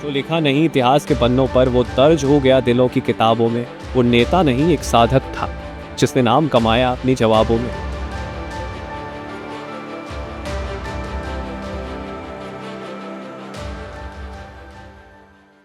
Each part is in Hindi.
जो लिखा नहीं इतिहास के पन्नों पर वो दर्ज हो गया दिलों की किताबों में। वो नेता नहीं एक साधक था जिसने नाम कमाया अपनी जवाबों में।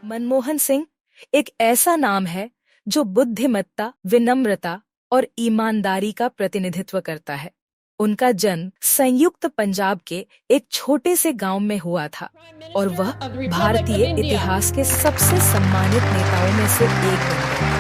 मनमोहन सिंह एक ऐसा नाम है जो बुद्धिमत्ता, विनम्रता और ईमानदारी का प्रतिनिधित्व करता है। उनका जन्म संयुक्त पंजाब के एक छोटे से गांव में हुआ था और वह भारतीय इतिहास के सबसे सम्मानित नेताओं में से एक बन गए।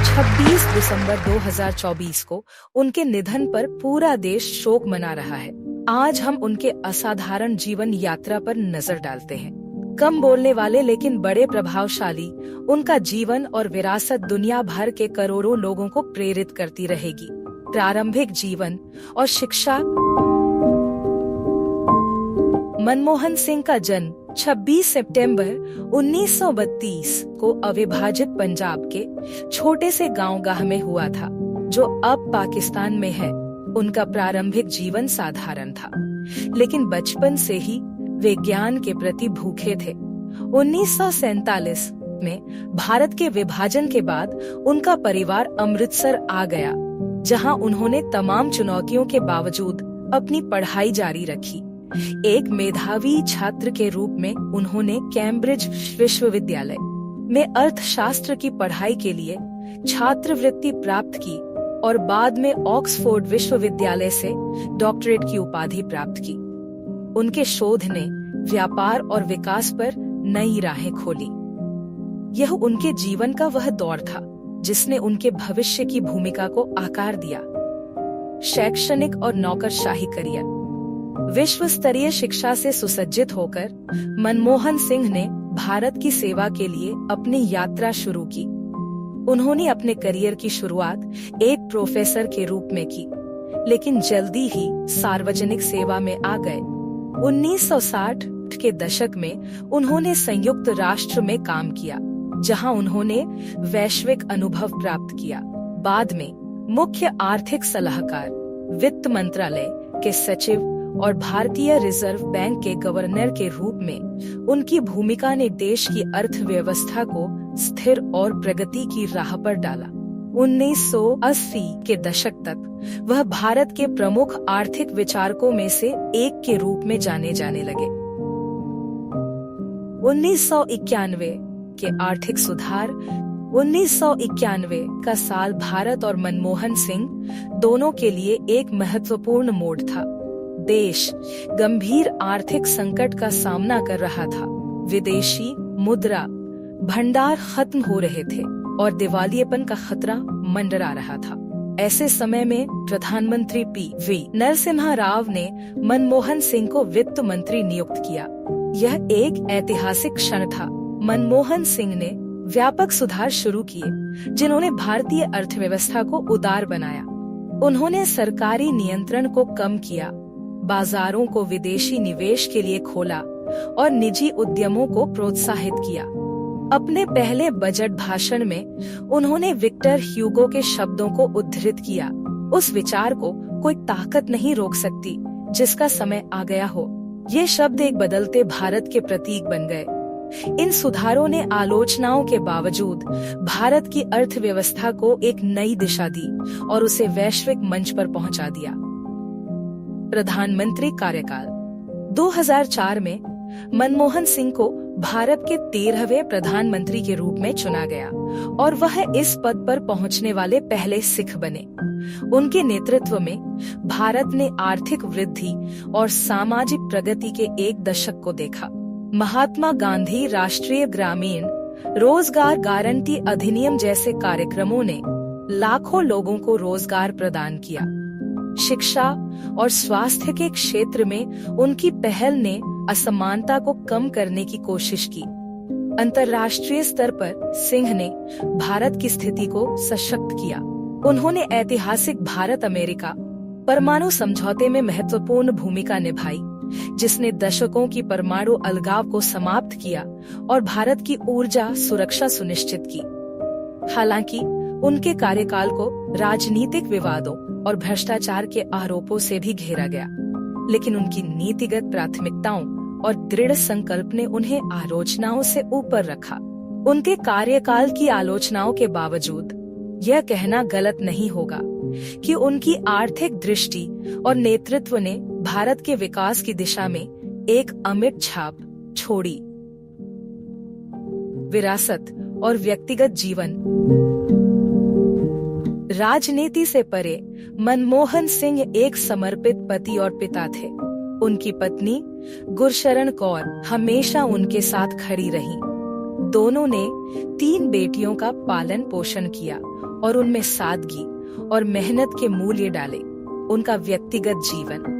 26 दिसंबर 2024 को उनके निधन पर पूरा देश शोक मना रहा है। आज हम उनके असाधारण जीवन यात्रा पर नजर डालते हैं। कम बोलने वाले लेकिन बड़े प्रभावशाली, उनका जीवन और विरासत दुनिया भर के करोड़ों लोगों को प्रेरित करती रहेगी। प्रारंभिक जीवन और शिक्षा। मनमोहन सिंह का जन्म 26 सितंबर 1932 को अविभाजित पंजाब के छोटे से गांव गाह में हुआ था, जो अब पाकिस्तान में है। उनका प्रारंभिक जीवन साधारण था, लेकिन बचपन से ही वे ज्ञान के प्रति भूखे थे। 1947 में भारत के विभाजन के बाद उनका परिवार अमृतसर आ गया, जहां उन्होंने तमाम चुनौतियों के बावजूद अपनी पढ़ाई जारी रखी। एक मेधावी छात्र के रूप में उन्होंने कैम्ब्रिज विश्वविद्यालय में अर्थशास्त्र की पढ़ाई के लिए छात्रवृत्ति प्राप्त की और बाद में ऑक्सफोर्ड विश्वविद्यालय से डॉक्टरेट की उपाधि प्राप्त की। उनके शोध ने व्यापार और विकास पर नई राहें खोली। यह उनके जीवन का वह दौर था जिसने उनके भविष्य की भूमिका को आकार दिया। शैक्षणिक और नौकरशाही करियर। विश्व स्तरीय शिक्षा से सुसज्जित होकर मनमोहन सिंह ने भारत की सेवा के लिए अपनी यात्रा शुरू की। उन्होंने अपने करियर की शुरुआत एक प्रोफेसर के रूप में की, लेकिन जल्दी ही सार्वजनिक सेवा में आ गए। 1960 के दशक में उन्होंने संयुक्त राष्ट्र में काम किया, जहां उन्होंने वैश्विक अनुभव प्राप्त किया। बाद में मुख्य आर्थिक सलाहकार, वित्त मंत्रालय के सचिव और भारतीय रिजर्व बैंक के गवर्नर के रूप में उनकी भूमिका ने देश की अर्थव्यवस्था को स्थिर और प्रगति की राह पर डाला। 1980 के दशक तक वह भारत के प्रमुख आर्थिक विचारकों में से एक के रूप में जाने लगे। 1991 के आर्थिक सुधार। 1991 का साल भारत और मनमोहन सिंह दोनों के लिए एक महत्वपूर्ण मोड़ था। देश गंभीर आर्थिक संकट का सामना कर रहा था। विदेशी मुद्रा भंडार खत्म हो रहे थे और दिवालियेपन का खतरा मंडरा रहा था। ऐसे समय में प्रधानमंत्री पी.वी. नरसिम्हा राव ने मनमोहन सिंह को वित्त मंत्री नियुक्त किया। यह एक ऐतिहासिक क्षण था। मनमोहन सिंह ने व्यापक सुधार शुरू किए, जिन्होंने भारतीय अर्थव्यवस्था को उदार बनाया। उन्होंने सरकारी नियंत्रण को कम किया, बाजारों को विदेशी निवेश के लिए खोला और निजी उद्यमों को प्रोत्साहित किया। अपने पहले बजट भाषण में उन्होंने विक्टर ह्यूगो के शब्दों को उद्धृत किया, उस विचार को कोई ताकत नहीं रोक सकती जिसका समय आ गया हो। ये शब्द एक बदलते भारत के प्रतीक बन गए। इन सुधारों ने आलोचनाओं के बावजूद भारत की अर्थव्यवस्था को एक नई दिशा दी और उसे वैश्विक मंच पर पहुंचा दिया। प्रधानमंत्री कार्यकाल। 2004 में मनमोहन सिंह को भारत के 13वें प्रधानमंत्री के रूप में चुना गया और वह इस पद पर पहुंचने वाले पहले सिख बने। उनके नेतृत्व में भारत ने आर्थिक वृद्धि और सामाजिक प्रगति के एक दशक को देखा। महात्मा गांधी राष्ट्रीय ग्रामीण रोजगार गारंटी अधिनियम जैसे कार्यक्रमों ने लाखों लोगों को रोजगार प्रदान किया। शिक्षा और स्वास्थ्य के क्षेत्र में उनकी पहल ने असमानता को कम करने की कोशिश की। अंतर्राष्ट्रीय स्तर पर सिंह ने भारत की स्थिति को सशक्त किया। उन्होंने ऐतिहासिक भारत अमेरिका परमाणु समझौते में महत्वपूर्ण भूमिका निभाई, जिसने दशकों की परमाणु अलगाव को समाप्त किया और भारत की ऊर्जा सुरक्षा सुनिश्चित की। हालांकि उनके कार्यकाल को राजनीतिक विवादों और भ्रष्टाचार के आरोपों से भी घेरा गया, लेकिन उनकी नीतिगत प्राथमिकताओं और दृढ़ संकल्प ने उन्हें आलोचनाओं से ऊपर रखा। उनके कार्यकाल की आलोचनाओं के बावजूद यह कहना गलत नहीं होगा कि उनकी आर्थिक दृष्टि और नेतृत्व ने भारत के विकास की दिशा में एक अमिट छाप छोड़ी। विरासत और व्यक्तिगत जीवन। राजनीति से परे मनमोहन सिंह एक समर्पित पति और पिता थे। उनकी पत्नी गुरशरण कौर हमेशा उनके साथ खड़ी रहीं। दोनों ने 3 बेटियों का पालन पोषण किया और उनमें सादगी और मेहनत के मूल्य डाले। उनका व्यक्तिगत जीवन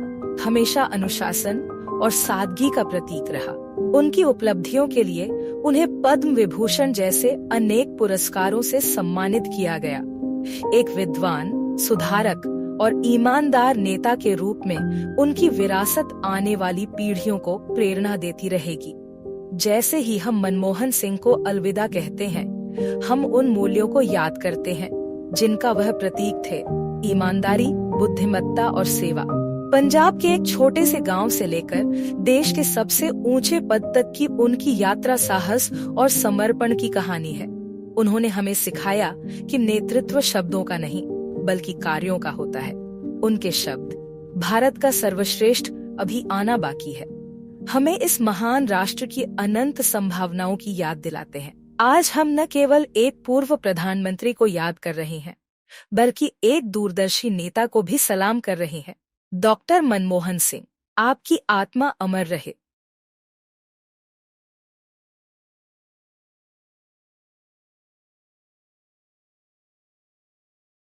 हमेशा अनुशासन और सादगी का प्रतीक रहा। उनकी उपलब्धियों के लिए उन्हें पद्म विभूषण जैसे अनेक पुरस्कारों से सम्मानित किया गया। एक विद्वान, सुधारक और ईमानदार नेता के रूप में उनकी विरासत आने वाली पीढ़ियों को प्रेरणा देती रहेगी। जैसे ही हम मनमोहन सिंह को अलविदा कहते हैं, हम उन मूल्यों को याद करते हैं जिनका वह प्रतीक थे: ईमानदारी, बुद्धिमत्ता और सेवा। पंजाब के एक छोटे से गांव से लेकर देश के सबसे ऊंचे पद तक की उनकी यात्रा साहस और समर्पण की कहानी है। उन्होंने हमें सिखाया कि नेतृत्व शब्दों का नहीं बल्कि कार्यों का होता है। उनके शब्द भारत का सर्वश्रेष्ठ अभी आना बाकी है हमें इस महान राष्ट्र की अनंत संभावनाओं की याद दिलाते हैं। आज हम न केवल एक पूर्व प्रधानमंत्री को याद कर रहे हैं, बल्कि एक दूरदर्शी नेता को भी सलाम कर रहे हैं। डॉक्टर मनमोहन सिंह, आपकी आत्मा अमर रहे।